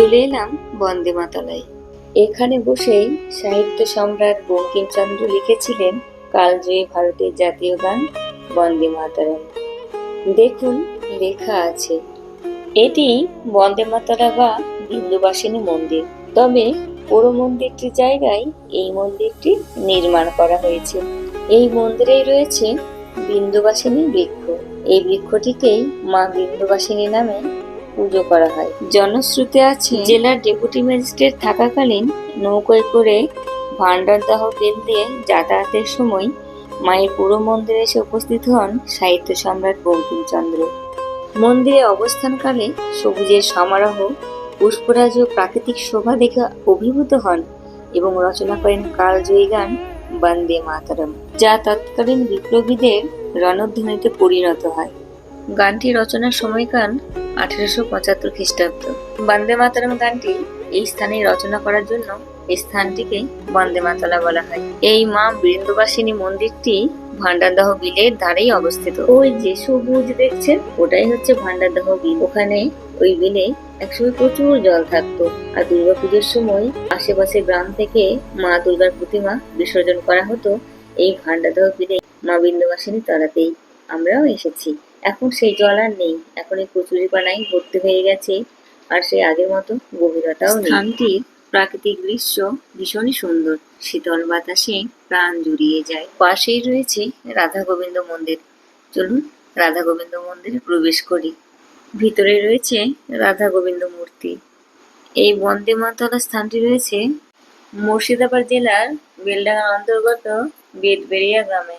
চলে এলাম বন্দে মাতলায়। এখানে বসেই সাহিত্য সম্রাট বঙ্কিমচন্দ্র লিখেছিলেন কালজয়ী ভারতের জাতীয় গান বন্দে মাতরম। দেখুন লেখা আছে, এটি বন্দে মাতরম বা বিন্দুবাসিনী মন্দির। তবে পুরো মন্দিরটির জায়গায় এই মন্দিরটি নির্মাণ করা হয়েছে। এই মন্দিরেই রয়েছে বিন্দুবাসিনী বৃক্ষ। এই বৃক্ষটিকেই মা বিন্দুবাসিনী নামে পুজো করা হয়। জনশ্রুতি আছে, জেলার ডেপুটি ম্যাজিস্ট্রেট থাকাকালীন নৌকায় করে ভান্ডারদাহ বিল দিয়ে যাতায়াতের সময় মায়ের পুরো মন্দিরে এসে উপস্থিত হন সাহিত্য সম্রাট বঙ্কিমচন্দ্র। মন্দিরে অবস্থানকালে সবুজের সমারোহ, পুষ্পরাজ ও প্রাকৃতিক শোভা দেখে অভিভূত হন এবং রচনা করেন কালজয়ী গান বন্দে মাতরম, যা তৎকালীন বিপ্লবীদের রণধ্বনিতে পরিণত হয়। গানটি রচনার সময়কাল 1875 খ্রিস্টাব্দ। বন্দে মাতরম গানটি এই স্থানে রচনা করার জন্য এই স্থানটিকে বন্দে মাতলা বলা হয়। এই মা বৃন্দবাসিনী মন্দিরটি ভান্ডারদাহ বিলের ধারেই অবস্থিত। ওই যে সবুজ দেখছেন, ওটাই হচ্ছে ভান্ডারদাহ বিল। ওখানে ওই বিলে একসময় প্রচুর জল থাকতো, আর দুর্গাপুজোর সময় আশেপাশে গ্রাম থেকে মা দুর্গার প্রতিমা বিসর্জন করা হতো এই ভান্ডারদাহ বিলে মা বৃন্দবাসিনী তলাতেই। আমরাও এসেছি। এখন সেই জল আর নেই, এখন এই কচুরিপানায় ভর্তি হয়ে গেছে, আর সেই আগের মতো গভীরতাও নেই। স্থানটির প্রাকৃতিক দৃশ্য ভীষণই সুন্দর, শীতল বাতাসে প্রাণ জুড়িয়ে যায়। পাশেই রয়েছে রাধা গোবিন্দ মন্দির। চলুন রাধা গোবিন্দ মন্দিরে প্রবেশ করি। ভিতরে রয়েছে রাধা গোবিন্দ মূর্তি। এই বন্দে মাতলা স্থানটি রয়েছে মুর্শিদাবাদ জেলার বেলডাঙ্গার অন্তর্গত বেদবেড়িয়া গ্রামে।